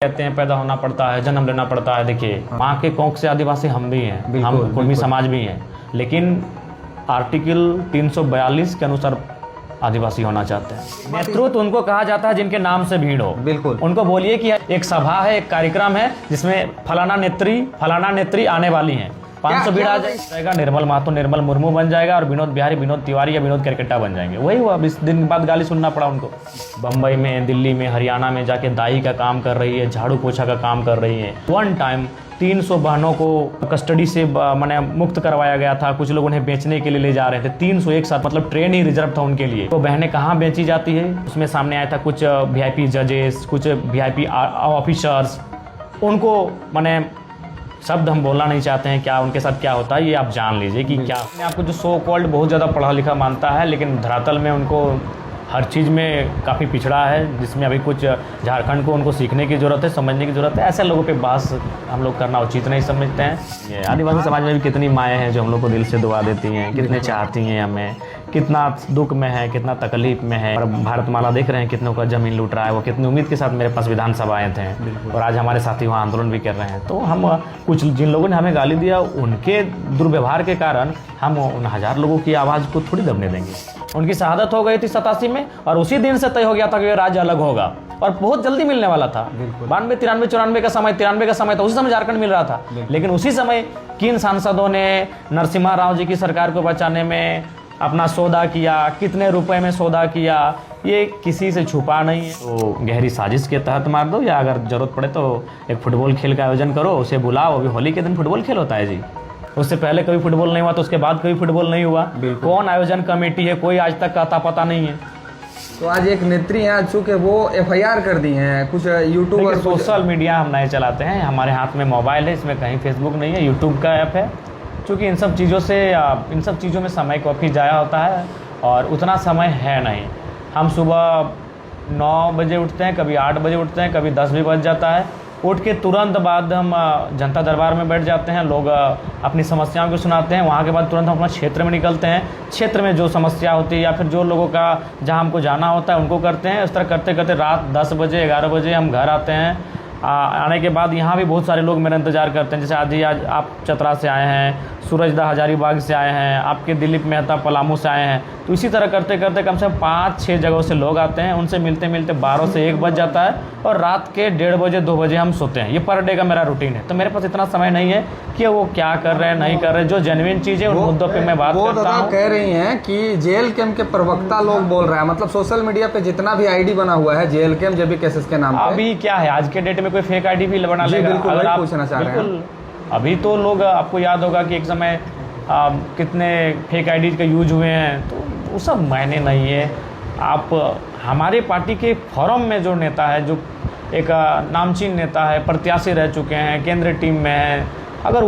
कहते हैं पैदा होना पड़ता है, जन्म लेना पड़ता है। देखिए माँ के कोख से आदिवासी हम भी हैं, हम कुर्मी समाज भी हैं, लेकिन आर्टिकल 342 के अनुसार आदिवासी होना चाहते हैं। नेतृत्व उनको कहा जाता है जिनके नाम से भीड़ हो। बिल्कुल उनको बोलिए कि एक सभा है, एक कार्यक्रम है जिसमें फलाना नेत्री आने वाली हैं, 500 भीड़ आ जाएगा, निर्मल महतो निर्मल मुर्मू बन जाएगा और विनोद बिहारी विनोद तिवारी या विनोद केरकेट्टा बन जाएंगे। वही हुआ। 20 दिन बाद गाली सुनना पड़ा उनको। बम्बई में, दिल्ली में, हरियाणा में जाके दाई का काम कर रही है, झाड़ू पोछा का काम कर रही है। वन टाइम 300 बहनों को कस्टडी से मैंने मुक्त करवाया गया था। कुछ लोग उन्हें बेचने के लिए ले जा रहे थे। 300 एक साथ, मतलब ट्रेन ही रिजर्व था उनके लिए। तो बहनें कहाँ बेची जाती है, उसमें सामने आया था कुछ VIP जजेस, कुछ VIP ऑफिसर्स। उनको मैंने शब्द हम बोलना नहीं चाहते हैं, क्या उनके साथ क्या होता है ये आप जान लीजिए कि क्या। आपको जो सो कॉल्ड बहुत ज़्यादा पढ़ा लिखा मानता है, लेकिन धरातल में उनको हर चीज़ में काफ़ी पिछड़ा है, जिसमें अभी कुछ झारखंड को उनको सीखने की ज़रूरत है, समझने की ज़रूरत है। ऐसे लोगों पे बहस हम लोग करना उचित नहीं समझते हैं। ये आदिवासी समाज में भी कितनी माएँ हैं जो हम लोग को दिल से दुआ देती हैं, कितने चाहती हैं हमें, कितना दुख में है, कितना तकलीफ में है। और भारतमाला देख रहे हैं कितनों का ज़मीन लूट रहा है। वो कितनी उम्मीद के साथ मेरे पास विधानसभा आए थे और आज हमारे साथी वहाँ आंदोलन भी कर रहे हैं। तो हम कुछ जिन लोगों ने हमें गाली दिया, उनके दुर्व्यवहार के कारण हम उन 1000 लोगों की आवाज़ को थोड़ी दबने देंगे। उनकी शहादत हो गई थी 87 में और उसी दिन से तय हो गया था कि ये राज्य अलग होगा और बहुत जल्दी मिलने वाला था। 92, 93, 94 का समय, 93 का समय था, उसी समय झारखंड मिल रहा था। लेकिन उसी समय किन सांसदों ने नरसिम्हा राव जी की सरकार को बचाने में अपना सौदा किया, कितने रुपए में सौदा किया, ये किसी से छुपा नहीं है। तो गहरी साजिश के तहत मार दो, या अगर जरूरत पड़े तो एक फुटबॉल खेल का आयोजन करो, उसे बुलाओ। अभी होली के दिन फुटबॉल खेल होता है जी, उससे पहले कभी फुटबॉल नहीं हुआ, तो उसके बाद कभी फुटबॉल नहीं हुआ। कौन आयोजन कमेटी है, कोई आज तक का अता पता नहीं है। तो आज एक नेत्री हैं, चूंकि वो FIR कर दी हैं। कुछ यूट्यूबर, सोशल मीडिया हम नहीं चलाते हैं, हमारे हाथ में मोबाइल है, इसमें कहीं फेसबुक नहीं है, यूट्यूब का ऐप है। क्योंकि इन सब चीज़ों में समय काफ़ी ज़ाया होता है और उतना समय है नहीं। हम सुबह 9 बजे उठते हैं, कभी 8 बजे उठते हैं, कभी 10 भी बज जाता है। उठ के तुरंत बाद हम जनता दरबार में बैठ जाते हैं, लोग अपनी समस्याओं को सुनाते हैं। वहाँ के बाद तुरंत हम अपना क्षेत्र में निकलते हैं, क्षेत्र में जो समस्या होती है या फिर जो लोगों का जहाँ हमको जाना होता है उनको करते हैं। इस तरह करते करते रात 10 बजे 11 बजे हम घर आते हैं। आने के बाद यहाँ भी बहुत सारे लोग मेरा इंतज़ार करते हैं। जैसे आज आप चतरा से आए हैं, सूरजदा हजारीबाग से आए हैं, आपके दिलीप मेहता पलामू से आए हैं। तो इसी तरह करते करते कम से कम 5-6 जगहों से लोग आते हैं। उनसे मिलते मिलते 12 से 1 बज जाता है और रात के 1:30 बजे 2 बजे हम सोते हैं। ये पर डे का मेरा रूटीन है। तो मेरे पास इतना समय नहीं है कि वो क्या कर रहे हैं नहीं कर रहे हैं। जो जेन्युइन चीज़ है उन मुद्दों पर मैं बात करता हूँ। कह रही हैं कि जेल कैम्प के प्रवक्ता लोग बोल रहे हैं, मतलब सोशल मीडिया पे जितना भी ID बना हुआ है जेल कैम्प जेबी केसेस के नाम पे। अभी क्या है, आज के डेट में कोई फेक ID भी बना लेगा। अगर आप पूछना चाह रहे हैं, अभी तो लोग, आपको याद होगा कि एक समय कितने फेक ID का यूज हुए हैं, तो वो सब मायने नहीं है। आप हमारे पार्टी के फोरम में जो नेता है, जो एक नामचीन नेता है, प्रत्याशी रह चुके हैं, केंद्रीय टीम में है, अगर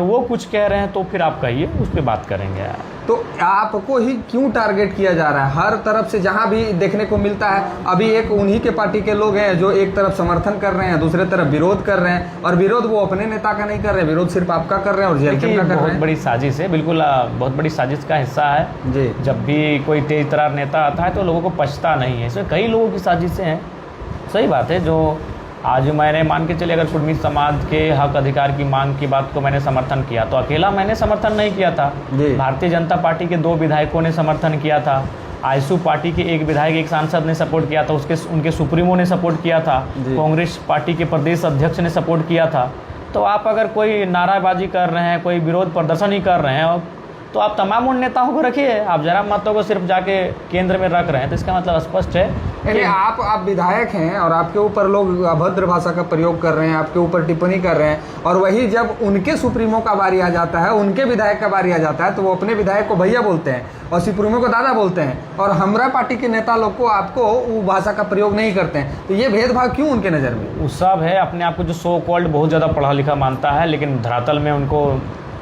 वो कुछ कह रहे हैं तो फिर आप कहिए, उस पर बात करेंगे। तो आपको ही क्यों टारगेट किया जा रहा है? हर तरफ से जहां भी देखने को मिलता है, अभी एक उन्हीं के पार्टी के लोग हैं जो एक तरफ समर्थन कर रहे हैं, दूसरे तरफ विरोध कर रहे हैं। और विरोध वो अपने नेता का नहीं कर रहे, विरोध सिर्फ आपका कर रहे हैं और जेल कैम्प का कर रहे हैं। बहुत बड़ी साजिश है, बिल्कुल बहुत बड़ी साजिश का हिस्सा है जी। जब भी कोई तेज तरार नेता आता है तो लोगों को पछता नहीं है। इसमें कई लोगों की साजिशें हैं। सही बात है, जो आज मैंने मान के चले, अगर कुर्मी समाज के हक अधिकार की मांग की बात को मैंने समर्थन किया, तो अकेला मैंने समर्थन नहीं किया था। भारतीय जनता पार्टी के 2 विधायकों ने समर्थन किया था। आईसू पार्टी के 1 विधायक, 1 सांसद ने सपोर्ट किया था, उनके सुप्रीमो ने सपोर्ट किया था, कांग्रेस पार्टी के प्रदेश अध्यक्ष ने सपोर्ट किया था। तो आप अगर कोई नाराबाजी कर रहे हैं, कोई विरोध प्रदर्शन ही कर रहे हैं, तो आप तमाम उन नेताओं को रखिए। आप जरा मतों को सिर्फ जाके केंद्र में रख रहे हैं, तो इसका मतलब स्पष्ट है कि आप विधायक हैं और आपके ऊपर लोग अभद्र भाषा का प्रयोग कर रहे हैं, आपके ऊपर टिप्पणी कर रहे हैं। और वही जब उनके सुप्रीमो का बारी आ जाता है, उनके विधायक का बारी आ जाता है, तो वो अपने विधायक को भैया बोलते हैं और सुप्रीमो को दादा बोलते हैं। और हमरा पार्टी के नेता लोग को आपको वो भाषा का प्रयोग नहीं करते हैं। तो ये भेदभाव क्यों उनके नज़र में? वो सब है अपने आप को जो सो कॉल्ड बहुत ज़्यादा पढ़ा लिखा मानता है, लेकिन धरातल में उनको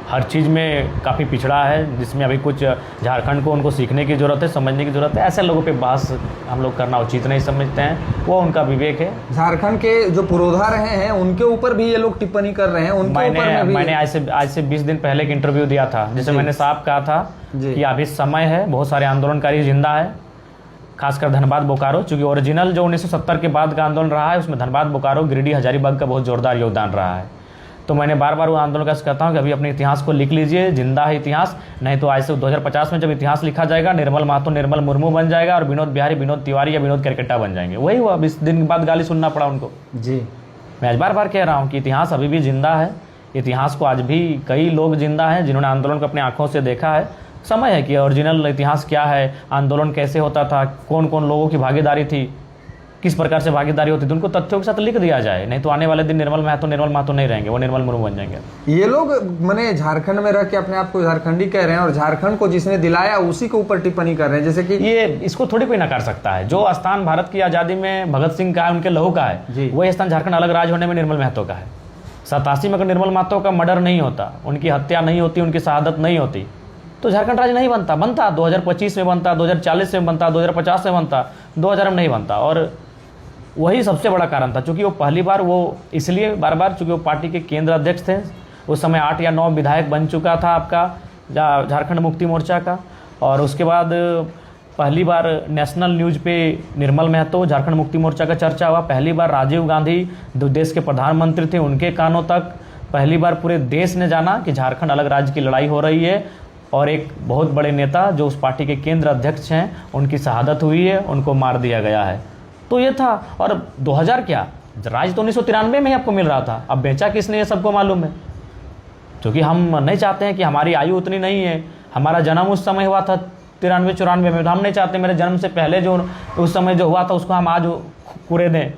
हर चीज़ में काफ़ी पिछड़ा है, जिसमें अभी कुछ झारखंड को उनको सीखने की ज़रूरत है, समझने की ज़रूरत है। ऐसे लोगों पे बहस हम लोग करना उचित नहीं समझते हैं, वो उनका विवेक है। झारखंड के जो पुरोधा रहे हैं उनके ऊपर भी ये लोग टिप्पणी कर रहे हैं। मैंने आज से 20 दिन पहले एक इंटरव्यू दिया था, जिसमें मैंने साफ कहा था कि अभी समय है, बहुत सारे आंदोलनकारी जिंदा है, खासकर धनबाद बोकारो, चूँकि ओरिजिनल जो 1970 के बाद का आंदोलन रहा है उसमें धनबाद बोकारो गिरिडीह हजारीबाग का बहुत जोरदार योगदान रहा है। तो मैंने बार बार वो आंदोलन का कहता हूँ कि अभी अपने इतिहास को लिख लीजिए, जिंदा है इतिहास, नहीं तो आज से 2050 में जब इतिहास लिखा जाएगा निर्मल महतो निर्मल मुर्मू बन जाएगा और विनोद बिहारी विनोद तिवारी या विनोद केरकेट्टा बन जाएंगे। वही हुआ, 20 दिन के बाद गाली सुनना पड़ा उनको। जी, मैं आज बार बार कह रहा हूँ कि इतिहास अभी भी जिंदा है, इतिहास को आज भी कई लोग जिंदा हैं जिन्होंने आंदोलन को अपनी आंखों से देखा है। समय है कि ओरिजिनल इतिहास क्या है, आंदोलन कैसे होता था, कौन कौन लोगों की भागीदारी थी, किस प्रकार से भागीदारी होती थी, उनको तथ्यों के साथ लिख दिया जाए। नहीं तो आने वाले दिन निर्मल महतो नहीं रहेंगे, वो निर्मल मुर्मू बन जाएंगे। ये लोग मैंने झारखंड में रह के अपने आप को झारखंडी कह रहे हैं और झारखंड को जिसने दिलाया उसी के ऊपर टिप्पणी कर रहे हैं, जैसे कि ये इसको थोड़ी कोई नकार सकता है। जो स्थान भारत की आज़ादी में भगत सिंह का है, उनके लहू का है, वही स्थान झारखंड अलग राज्य होने में निर्मल महतो का है। 87 में अगर निर्मल महतो का मर्डर नहीं होता, उनकी हत्या नहीं होती, उनकी शहादत नहीं होती, तो झारखंड राज्य नहीं बनता। 2025 में बनता, 2040 में बनता, 2050 में बनता, 2000 में नहीं बनता। और वही सबसे बड़ा कारण था, चूँकि वो पहली बार वो इसलिए बार बार चूँकि वो पार्टी के केंद्र अध्यक्ष थे, उस समय 8 या 9 विधायक बन चुका था आपका झारखंड मुक्ति मोर्चा का। और उसके बाद पहली बार नेशनल न्यूज़ पे निर्मल महतो झारखंड मुक्ति मोर्चा का चर्चा हुआ। पहली बार राजीव गांधी जो देश के प्रधानमंत्री थे उनके कानों तक पहली बार पूरे देश ने जाना कि झारखंड अलग राज्य की लड़ाई हो रही है और एक बहुत बड़े नेता जो उस पार्टी के केंद्र अध्यक्ष हैं उनकी शहादत हुई है, उनको मार दिया गया है। तो ये था। और 2000 क्या, राज्य तो 1993 में ही आपको मिल रहा था, अब बेचा किसने ये सबको मालूम है। क्योंकि हम नहीं चाहते हैं कि हमारी आयु उतनी नहीं है, हमारा जन्म उस समय हुआ था 93-94 में, तो हम नहीं चाहते मेरे जन्म से पहले जो उस समय जो हुआ था उसको हम आज पूरे दें।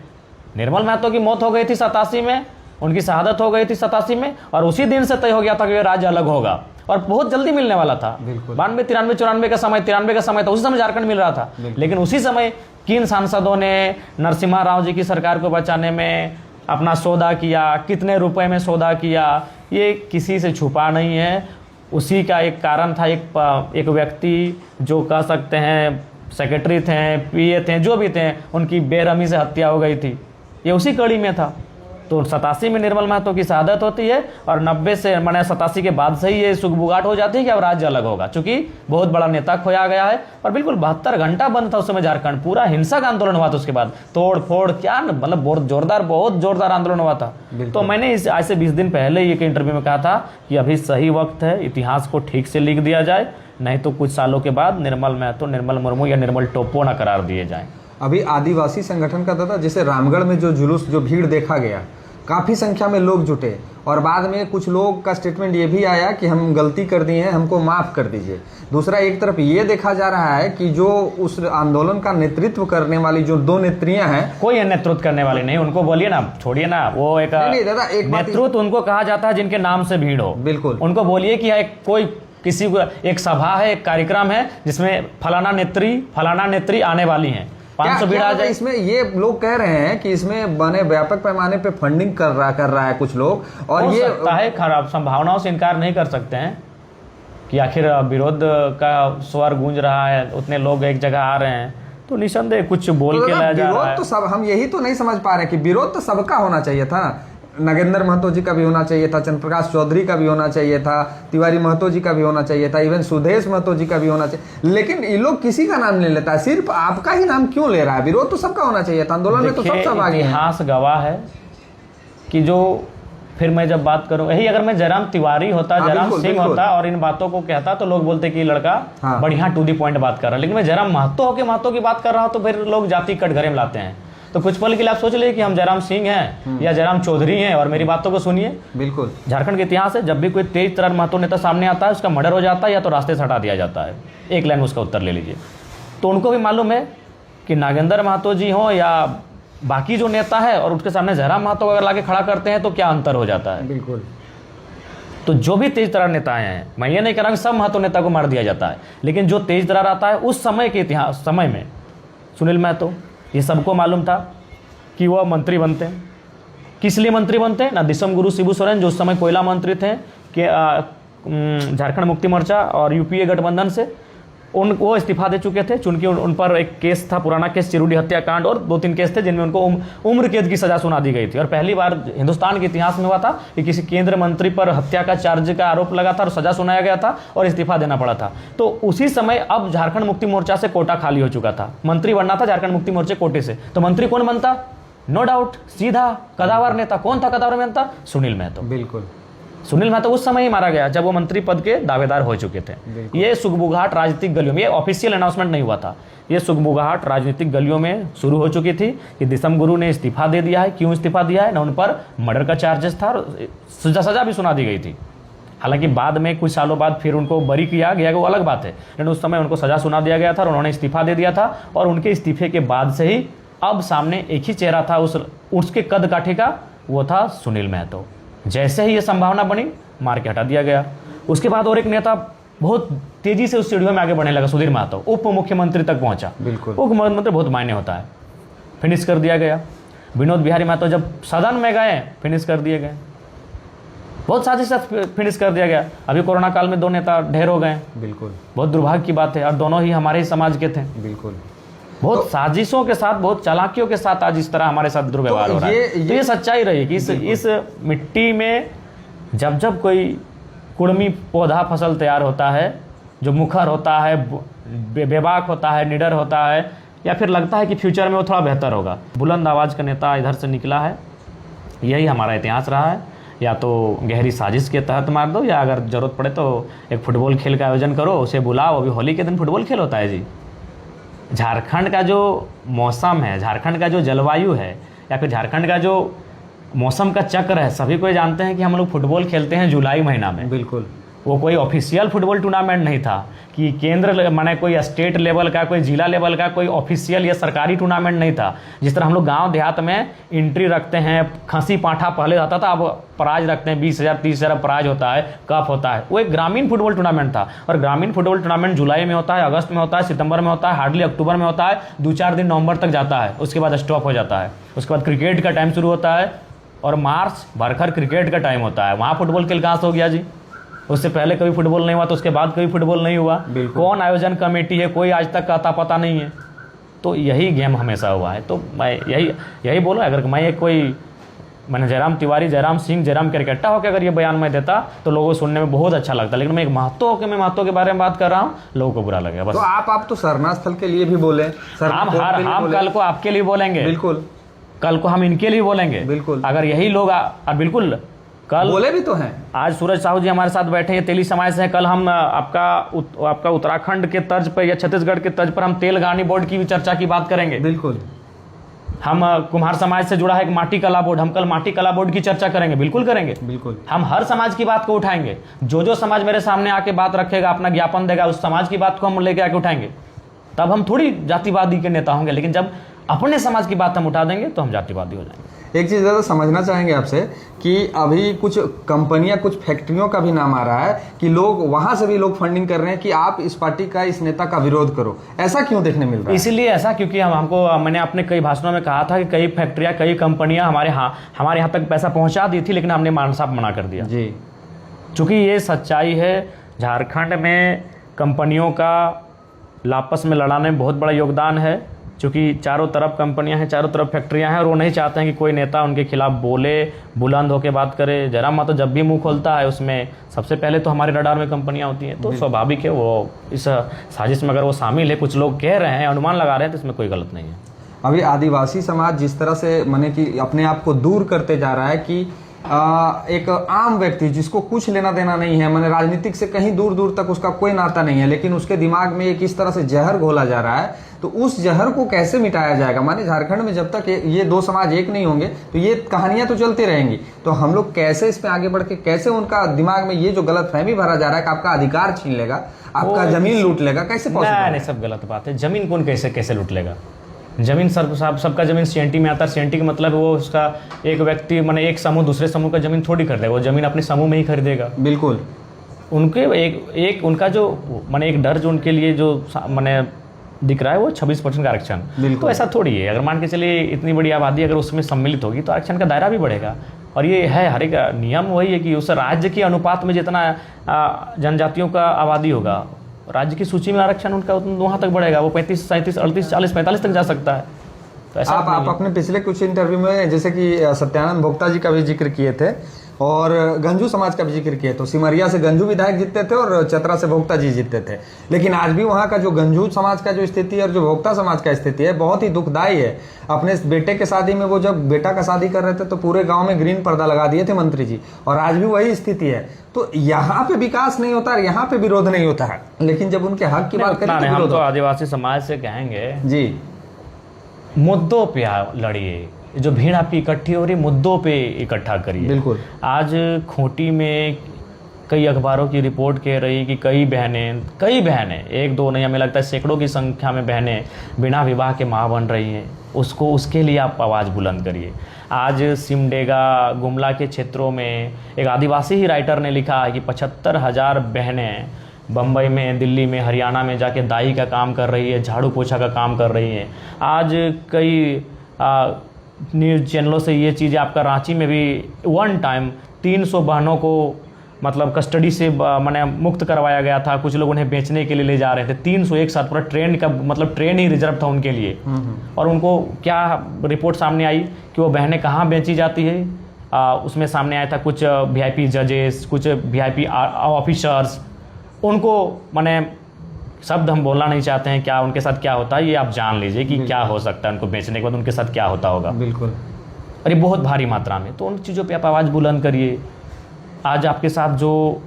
निर्मल महतो की मौत हो गई थी 87 में, उनकी शहादत हो गई थी 87 में, और उसी दिन से तय हो गया था कि ये राज्य अलग होगा और बहुत जल्दी मिलने वाला था। 92, 93 का समय, 93 का समय था, उसी समय झारखंड मिल रहा था। लेकिन उसी समय किन सांसदों ने नरसिम्हा राव जी की सरकार को बचाने में अपना सौदा किया, कितने रुपए में सौदा किया, ये किसी से छुपा नहीं है। उसी का एक कारण था, एक व्यक्ति जो कह सकते हैं सेक्रेटरी थे, पीए थे, जो भी थे, उनकी बेरहमी से हत्या हो गई थी, ये उसी कड़ी में था। तो 87 में निर्मल महतो की शहादत होती है और 90 से मैंने 87 के बाद से ही ये सुगबुगाहट हो जाती है कि अब राज्य अलग होगा, चूंकि बहुत बड़ा नेता खोया गया है। और बिल्कुल 72 घंटा बंद था उस समय झारखंड, पूरा हिंसक आंदोलन हुआ था। उसके बाद तोड़ फोड़ क्या, मतलब बहुत जोरदार आंदोलन हुआ था। तो मैंने आज से 20 दिन पहले एक इंटरव्यू में कहा था कि अभी सही वक्त है, इतिहास को ठीक से लिख दिया जाए, नहीं तो कुछ सालों के बाद निर्मल महतो निर्मल मुर्मू या निर्मल टोप्पो न करार दिए जाएं। अभी आदिवासी संगठन का था, जैसे रामगढ़ में जो जुलूस जो भीड़ देखा गया, काफ़ी संख्या में लोग जुटे और बाद में कुछ लोग का स्टेटमेंट ये भी आया कि हम गलती कर दिए हैं, हमको माफ़ कर दीजिए। दूसरा एक तरफ ये देखा जा रहा है कि जो उस आंदोलन का नेतृत्व करने वाली जो 2 नेत्रियां हैं, कोई नेतृत्व करने वाली नहीं, उनको बोलिए ना, छोड़िए ना, वो एक नहीं दादा, एक नेतृत्व उनको कहा जाता है जिनके नाम से भीड़ हो। बिल्कुल, उनको बोलिए कि कोई किसी को एक सभा है, एक कार्यक्रम है जिसमें फलाना नेत्री आने वाली है, 500 भीड़ आ जाए। इसमें ये लोग कह रहे हैं कि इसमें बने व्यापक पैमाने पे फंडिंग कर रहा है कुछ लोग, और ये सकता है खराब संभावनाओं से इनकार नहीं कर सकते हैं कि आखिर विरोध का स्वर गूंज रहा है, उतने लोग एक जगह आ रहे हैं, तो निसंदेह कुछ बोल के लाया जा रहा है। तो सब हम यही तो नहीं समझ पा रहे कि विरोध तो सबका होना चाहिए था। नगेंद्र महतो जी का भी होना चाहिए था, चंद्र प्रकाश चौधरी का भी होना चाहिए था, तिवारी महतो जी का भी होना चाहिए था, इवन सुदेश महतो जी का भी होना चाहिए, लेकिन ये लोग किसी का नाम नहीं लेता है, सिर्फ आपका ही नाम क्यों ले रहा है? विरोध तो सबका होना चाहिए था, आंदोलन में तो सब सहभागी हैं। इतिहास गवाह है कि जो फिर मैं जब बात करूं, यही अगर मैं जयराम तिवारी होता, जयराम सिंह होता और इन बातों को कहता तो लोग बोलते कि लड़का बढ़िया टू दी पॉइंट बात कर रहा है, लेकिन मैं जयराम महतो की बात कर रहा हूं तो फिर लोग जाति कटघरे में लाते हैं। तो कुछ पल के लिए आप सोच लिए कि हम जयराम सिंह हैं या जयराम चौधरी हैं और मेरी बातों को सुनिए। बिल्कुल, झारखंड के इतिहास है, जब भी कोई तेज तर्रार महतो नेता सामने आता है उसका मर्डर हो जाता है या तो रास्ते से हटा दिया जाता है। एक लाइन उसका उत्तर ले लीजिए। तो उनको भी मालूम है कि नागेंद्र महतो जी हों या बाकी जो नेता है और उसके सामने जयराम महतो अगर लाके खड़ा करते हैं तो क्या अंतर हो जाता है। बिल्कुल। तो जो भी तेज तर्रार नेता हैं, मैं ये नहीं कह रहा कि सब महतो नेता को मार दिया जाता है, लेकिन जो तेज तर्रार आता है उस समय के इतिहास समय में सुनील महतो, ये सबको मालूम था कि वह मंत्री बनते हैं। किस लिए मंत्री बनते हैं? ना दिसम गुरु शिबू सोरेन जो उस समय कोयला मंत्री थे कि झारखंड मुक्ति मोर्चा और यूपीए गठबंधन से, वो इस्तीफा दे चुके थे, चूंकि उन पर एक केस था, पुराना केस चिरुडी हत्याकांड, और 2-3 केस थे जिनमें उनको उम्र कैद की सजा सुना दी गई थी। और पहली बार हिंदुस्तान के इतिहास में हुआ था कि किसी केंद्र मंत्री पर हत्या का चार्ज का आरोप लगा था और सजा सुनाया गया था और इस्तीफा देना पड़ा था। तो उसी समय अब झारखंड मुक्ति मोर्चा से कोटा खाली हो चुका था, मंत्री बनना था झारखंड मुक्ति मोर्चे कोटे से। तो मंत्री कौन बनता? नो डाउट सीधा कदावर नेता। कौन था कदावर नेता? सुनील महतो। बिल्कुल। सुनील महतो उस समय ही मारा गया जब वो मंत्री पद के दावेदार हो चुके थे। ये सुगबुगाहट राजनीतिक गलियों में, ये ऑफिशियल अनाउंसमेंट नहीं हुआ था, ये सुगबुगाहट राजनीतिक गलियों में शुरू हो चुकी थी कि दिसम गुरु ने इस्तीफा दे दिया है। क्यों इस्तीफा दिया है? ना उन पर मर्डर का चार्जेस था और सजा भी सुना दी गई थी। हालांकि बाद में कुछ सालों बाद फिर उनको बरी किया गया, वो अलग बात है, लेकिन उस समय उनको सजा सुना दिया गया था और उन्होंने इस्तीफा दे दिया था। और उनके इस्तीफे के बाद से ही अब सामने एक ही चेहरा था उसके कद काठी का, वो था सुनील महतो। जैसे ही ये संभावना बनी, मार के हटा दिया गया। उसके बाद और एक नेता बहुत तेजी से उस सीढ़ियों में आगे बढ़ने लगा, सुधीर महतो, उप मुख्यमंत्री तक पहुंचा। बिल्कुल। उप मुख्यमंत्री बहुत मायने होता है, फिनिश कर दिया गया। विनोद बिहारी महतो जब सदन में गए, फिनिश कर दिए गए, बहुत साजिश से फिनिश कर दिया गया। अभी कोरोना काल में 2 नेता ढेर हो गए। बिल्कुल। बहुत दुर्भाग्य की बात है, और दोनों ही हमारे ही समाज के थे। बिल्कुल। बहुत साजिशों के साथ, बहुत चालाकियों के साथ आज इस तरह हमारे साथ दुर्व्यवहार हो रहा है। तो ये सच्चाई रही कि इस मिट्टी में जब जब कोई कुड़मी पौधा फसल तैयार होता है, जो मुखर होता है, बेबाक होता है, निडर होता है, या फिर लगता है कि फ्यूचर में वो थोड़ा बेहतर होगा, बुलंद आवाज़ का नेता इधर से निकला है। यही हमारा इतिहास रहा है। या तो गहरी साजिश के तहत मार दो, या अगर ज़रूरत पड़े तो एक फुटबॉल खेल का आयोजन करो, उसे बुलाओ। अभी होली के दिन फुटबॉल खेल होता है जी। झारखंड का जो मौसम है, झारखंड का जो जलवायु है, या फिर झारखंड का जो मौसम का चक्र है, सभी को जानते हैं कि हम लोग फुटबॉल खेलते हैं जुलाई महीना में। बिल्कुल। वो कोई ऑफिशियल फुटबॉल टूर्नामेंट नहीं था कि केंद्र माने कोई स्टेट लेवल का, कोई जिला लेवल का, कोई ऑफिशियल या सरकारी टूर्नामेंट नहीं था। जिस तरह हम लोग गांव देहात में एंट्री रखते हैं, खसी पाठा पहले आता था, अब प्राइज रखते हैं 20,000 30,000 प्राइज होता है, कप होता है। वो एक ग्रामीण फुटबॉल टूर्नामेंट था, और ग्रामीण फुटबॉल टूर्नामेंट जुलाई में होता है, अगस्त में होता है, सितंबर में होता है, हार्डली अक्टूबर में होता है, 2-4 दिन नवंबर तक जाता है, उसके बाद स्टॉप हो जाता है। उसके बाद क्रिकेट का टाइम शुरू होता है, और मार्च भरखर क्रिकेट का टाइम होता है। वहाँ फुटबॉल खेल कहाँ से हो गया जी? उससे पहले कभी फुटबॉल नहीं हुआ, तो उसके बाद कभी फुटबॉल नहीं हुआ। कौन आयोजन कमेटी है, कोई आज तक का पता नहीं है। तो यही गेम हमेशा हुआ है। तो मैं यही बोला, अगर मैंने जयराम तिवारी, जयराम सिंह, जयराम केरकेट्टा होकर अगर ये बयान मैं देता तो लोगों को सुनने में बहुत अच्छा लगता, लेकिन मैं एक महत्व के बारे में बात कर रहा हूँ, लोगों को बुरा लगेगा बस। तो आप तो सरना स्थल के लिए भी बोले, हम कल को आपके लिए बोलेंगे, बिल्कुल, कल को हम इनके लिए बोलेंगे, बिल्कुल। अगर यही लोग बिल्कुल कल बोले भी तो हैं। आज सूरज साहू जी हमारे साथ बैठे हैं, तेली समाज से हैं। कल हम आपका उत्तराखंड के तर्ज पर या छत्तीसगढ़ के तर्ज पर हम तेलगानी बोर्ड की भी चर्चा की बात करेंगे। बिल्कुल। हम कुम्हार समाज से जुड़ा है एक माटी कला बोर्ड, हम कल माटी कला बोर्ड की चर्चा करेंगे, बिल्कुल करेंगे। बिल्कुल। हम हर समाज की बात को उठाएंगे। जो समाज मेरे सामने आके बात रखेगा, अपना ज्ञापन देगा, उस समाज की बात को हम लेके आके उठाएंगे। तब हम थोड़ी जातिवादी के नेता होंगे, लेकिन जब अपने समाज की बात हम उठा देंगे तो हम जातिवादी हो जाएंगे। एक चीज़ ज़्यादा समझना चाहेंगे आपसे कि अभी कुछ कंपनियां, कुछ फैक्ट्रियों का भी नाम आ रहा है कि लोग वहां से भी लोग फंडिंग कर रहे हैं कि आप इस पार्टी का, इस नेता का विरोध करो। ऐसा क्यों देखने मिल रहा है? इसीलिए ऐसा क्योंकि मैंने अपने कई भाषणों में कहा था कि कई फैक्ट्रियां, कई कंपनियां हमारे यहाँ तक पैसा पहुंचा दी थी, लेकिन हमने साफ मना कर दिया जी। चूंकि ये सच्चाई है, झारखंड में कंपनियों का आपस में लड़ाने में बहुत बड़ा योगदान है। चूँकि चारों तरफ कंपनियां हैं, चारों तरफ फैक्ट्रियां हैं, और वो नहीं चाहते हैं कि कोई नेता उनके खिलाफ बोले, बुलंद होकर बात करे। जयराम महतो जब भी मुंह खोलता है, उसमें सबसे पहले तो हमारे रडार में कंपनियां होती हैं। तो स्वाभाविक है वो इस साजिश में अगर वो शामिल है, कुछ लोग कह रहे हैं, अनुमान लगा रहे हैं, तो इसमें कोई गलत नहीं है। अभी आदिवासी समाज जिस तरह से माने कि अपने आप को दूर करते जा रहा है कि एक आम व्यक्ति जिसको कुछ लेना देना नहीं है, माने राजनीतिक से कहीं दूर दूर तक उसका कोई नाता नहीं है, लेकिन उसके दिमाग में एक इस तरह से जहर घोला जा रहा है, तो उस जहर को कैसे मिटाया जाएगा? माने झारखंड में जब तक ये 2 समाज एक नहीं होंगे तो ये कहानियां तो चलती रहेंगी। तो हम लोग कैसे इस पे आगे बढ़ के, कैसे उनका दिमाग में ये जो गलतफहमी भरा जा रहा है कि आपका अधिकार छीन लेगा, आपका जमीन लूट लेगा, कैसे पॉसिबल? नहीं, सब गलत बात है। जमीन कौन कैसे लूट लेगा? जमीन सबका जमीन सीएनटी में आता है। सीएनटी का मतलब वो उसका एक व्यक्ति माने एक समूह दूसरे समूह का जमीन थोड़ी खरीदेगा, वो जमीन अपने समूह में ही खरीदेगा। बिल्कुल। उनके एक उनका जो माने एक डर जो उनके लिए जो माने दिख रहा है वो 26% का आरक्षण। तो ऐसा थोड़ी है। अगर मान के चलिए इतनी बड़ी आबादी अगर उसमें सम्मिलित होगी तो आरक्षण का दायरा भी बढ़ेगा। और ये है हर एक नियम वही है कि उस राज्य के अनुपात में जितना जनजातियों का आबादी होगा राज्य की सूची में आरक्षण उनका वहाँ तक बढ़ेगा, वो 35, 37, 38, 40, 45 तक जा सकता है। तो ऐसा आप अपने पिछले कुछ इंटरव्यू में जैसे कि सत्यानंद भोक्ता जी का भी जिक्र किए थे और गंजू समाज का भी जिक्र किए, तो सिमरिया से गंजू विधायक जीतते थे और चतरा से भोक्ता जी जीतते थे, लेकिन आज भी वहाँ का जो गंजू समाज का जो स्थिति है और जो भोक्ता समाज का स्थिति है बहुत ही दुखदायी है। अपने बेटे के शादी में वो जब बेटा का शादी कर रहे थे तो पूरे गाँव में ग्रीन पर्दा लगा दिए थे मंत्री जी, और आज भी वही स्थिति है। तो यहाँ पे विकास नहीं होता, यहाँ पे विरोध नहीं होता है, लेकिन जब उनके हक की बात करें हम तो आदिवासी समाज से कहेंगे जी, मुद्दों पे लड़िए, जो भीड़ आपकी इकट्ठी हो रही मुद्दों पे इकट्ठा करिए। बिल्कुल। आज खूंटी में कई अखबारों की रिपोर्ट कह रही कि कई बहनें, एक दो नहीं, हमें लगता है सैकड़ों की संख्या में बहनें बिना विवाह के माँ बन रही हैं। उसके लिए आप आवाज़ बुलंद करिए। आज सिमडेगा गुमला के क्षेत्रों में एक आदिवासी ही राइटर ने लिखा है कि 75,000 बहनें बम्बई में, दिल्ली में, हरियाणा में जाके दाई का काम कर रही है, झाड़ू पोछा का काम कर रही हैं। आज कई न्यूज़ चैनलों से ये चीज़ आपका रांची में भी वन टाइम 300 बहनों को मतलब कस्टडी से मैंने मुक्त करवाया गया था। कुछ लोग उन्हें बेचने के लिए ले जा रहे थे। 300 एक साथ, पूरा ट्रेन का मतलब ट्रेन ही रिजर्व था उनके लिए। और उनको क्या रिपोर्ट सामने आई कि वो बहनें कहाँ बेची जाती है। उसमें सामने आया था कुछ VIP जजेस, कुछ VIP ऑफिसर्स, उनको मैंने शब्द हम बोलना नहीं चाहते हैं क्या उनके साथ क्या होता है, ये आप जान लीजिए कि क्या हो सकता है उनको बेचने के बाद उनके साथ क्या होता होगा। बिल्कुल। और ये बहुत भारी मात्रा में, तो उन चीज़ों पे आप आवाज़ बुलंद करिए। आज आपके साथ जो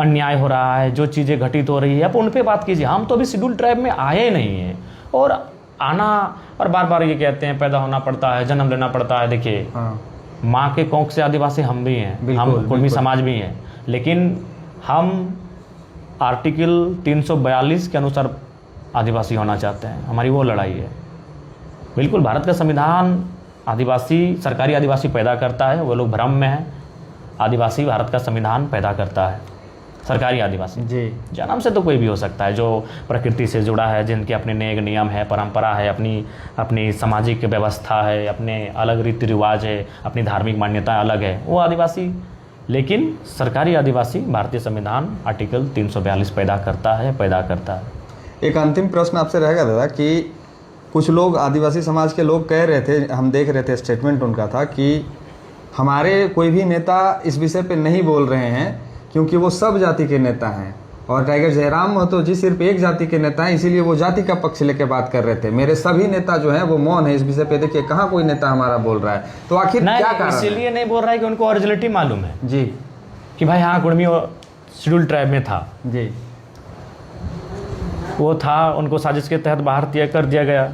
अन्याय हो रहा है, जो चीज़ें घटित हो रही है, आप उन पे बात कीजिए। हम तो अभी शेड्यूल ट्राइब में आए नहीं हैं और आना, और बार बार ये कहते हैं पैदा होना पड़ता है, जन्म लेना पड़ता है। देखिए माँ के कोख से आदिवासी हम भी हैं, हम कुर्मी समाज भी हैं, लेकिन हम आर्टिकल 342 के अनुसार आदिवासी होना चाहते हैं। हमारी वो लड़ाई है। बिल्कुल भारत का संविधान आदिवासी, सरकारी आदिवासी पैदा करता है, वो लोग भ्रम में हैं। आदिवासी भारत का संविधान पैदा करता है, सरकारी आदिवासी जी। जन्म से तो कोई भी हो सकता है, जो प्रकृति से जुड़ा है, जिनके अपने नेक नियम है, परंपरा है, अपनी सामाजिक व्यवस्था है, अपने अलग रीति रिवाज है, अपनी धार्मिक मान्यता अलग है, वो आदिवासी। लेकिन सरकारी आदिवासी भारतीय संविधान आर्टिकल 342 पैदा करता है। एक अंतिम प्रश्न आपसे रहेगा दादा कि कुछ लोग आदिवासी समाज के लोग कह रहे थे, हम देख रहे थे स्टेटमेंट उनका था कि हमारे कोई भी नेता इस विषय पे नहीं बोल रहे हैं क्योंकि वो सब जाति के नेता हैं और टाइगर जयराम महतो जी सिर्फ एक जाति के नेता हैं, इसीलिए वो जाति का पक्ष लेके बात कर रहे थे। मेरे सभी नेता जो हैं वो मौन है इस विषय पे। देखिए कहाँ कोई नेता हमारा बोल रहा है, तो आखिर क्या कारण है? इसीलिए नहीं बोल रहा है कि उनको ओरिजिनलिटी मालूम है जी, कि भाई हाँ कुर्मी शेड्यूल ट्राइब में था जी, वो था, उनको साजिश के तहत बाहर कर दिया गया,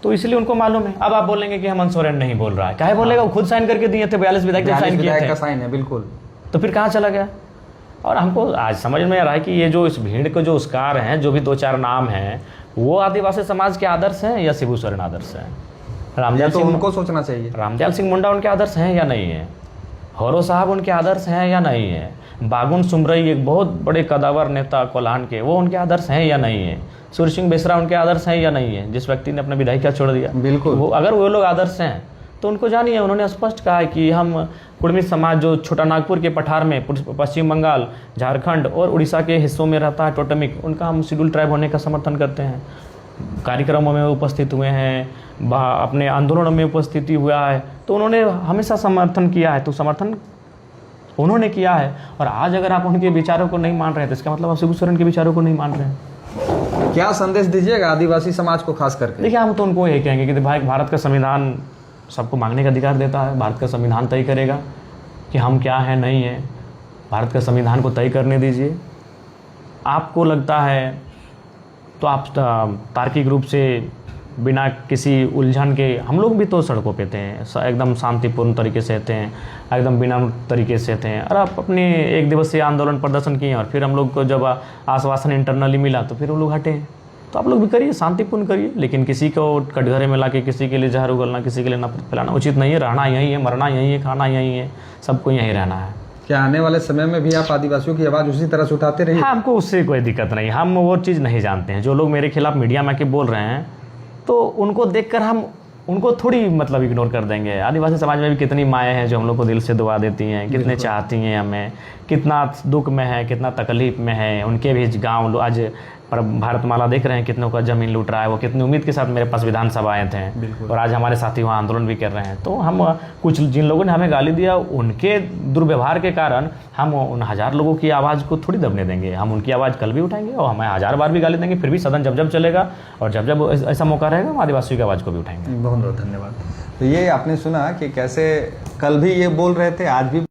तो इसलिए उनको मालूम है। अब आप बोलेंगे कि हेमंत सोरेन नहीं बोल रहा है, क्या बोलेगा, वो खुद साइन करके दिए थे, 42 विधायक साइन किए थे, साइन है बिल्कुल। तो फिर कहाँ चला गया? और हमको आज समझ में आ रहा है कि ये जो इस भीड़ के जो उसकार हैं, जो भी 2-4 नाम हैं, वो आदिवासी समाज के आदर्श हैं या शिबू सोरेन आदर्श हैं? रामदयाल सिंह, उनको सोचना चाहिए। रामदयाल सिंह मुंडा उनके आदर्श हैं या नहीं है? हौरो साहब उनके आदर्श हैं या नहीं है? बागुन सुमरई एक बहुत बड़े कदावर नेता कोल्हान के, वो उनके आदर्श हैं या नहीं है? सूर्य सिंह बेसरा उनके आदर्श हैं या नहीं है, जिस व्यक्ति ने अपना विधायिका छोड़ दिया? बिल्कुल। वो अगर वो लोग आदर्श हैं तो उनको जानिए, उन्होंने स्पष्ट कहा है कि हम कुर्मी समाज जो छोटा नागपुर के पठार में, पश्चिम बंगाल, झारखंड और उड़ीसा के हिस्सों में रहता है टोटमिक, उनका हम शेड्यूल ट्राइब होने का समर्थन करते हैं। कार्यक्रमों में उपस्थित हुए हैं, अपने आंदोलनों में उपस्थिति हुआ है, तो उन्होंने हमेशा समर्थन किया है, तो समर्थन उन्होंने किया है। और आज अगर आप उनके विचारों को नहीं मान रहे हैं तो इसका मतलब आप शिबू सोरेन के विचारों को नहीं मान रहे हैं। क्या संदेश दीजिएगा आदिवासी समाज को खास करके? देखिए हम तो उनको यही कहेंगे कि भाई भारत का संविधान सबको मांगने का अधिकार देता है, भारत का संविधान तय करेगा कि हम क्या हैं नहीं हैं, भारत का संविधान को तय करने दीजिए। आपको लगता है तो आप तार्किक रूप से बिना किसी उलझन के, हम लोग भी तो सड़कों पे थे, एकदम शांतिपूर्ण तरीके से थे, एकदम विनम्र तरीके से थे, और आप अपने एक दिवसीय आंदोलन प्रदर्शन किए और फिर हम लोग को जब आश्वासन इंटरनली मिला तो फिर वो लोग हटे। तो आप लोग भी करिए, शांतिपूर्ण करिए, लेकिन किसी को कटघरे में ला के किसी के लिए जहर उगलना, किसी के लिए नफरत फैलाना उचित नहीं है। रहना यहीं है, मरना यहीं है, खाना यहीं है, सबको यहीं रहना है। क्या आने वाले समय में भी आप आदिवासियों की आवाज़ उसी तरह से उठाते रहिए? हाँ, हमको उससे कोई दिक्कत नहीं, हम वो चीज़ नहीं जानते हैं। जो लोग मेरे खिलाफ मीडिया में आके बोल रहे हैं तो उनको देखकर हम उनको थोड़ी मतलब इग्नोर कर देंगे। आदिवासी समाज में भी कितनी माएँ हैं जो हम लोग को दिल से दुआ देती हैं, कितने चाहती हैं हमें, कितना दुख में है, कितना तकलीफ में है। उनके भी गाँव आज पर भारतमाला देख रहे हैं, कितनों का ज़मीन लूट रहा है। वो कितनी उम्मीद के साथ मेरे पास विधानसभा आए थे और आज हमारे साथी वहाँ आंदोलन भी कर रहे हैं। तो हम कुछ जिन लोगों ने हमें गाली दिया, उनके दुर्व्यवहार के कारण हम उन 1000 लोगों की आवाज़ को थोड़ी दबने देंगे। हम उनकी आवाज़ कल भी उठाएंगे और हमें 1000 बार भी गाली देंगे, फिर भी सदन जब जब चलेगा और जब जब ऐसा मौका रहेगा हम आदिवासियों की आवाज़ को भी उठाएंगे। बहुत बहुत धन्यवाद। तो ये आपने सुना कि कैसे कल भी ये बोल रहे थे, आज भी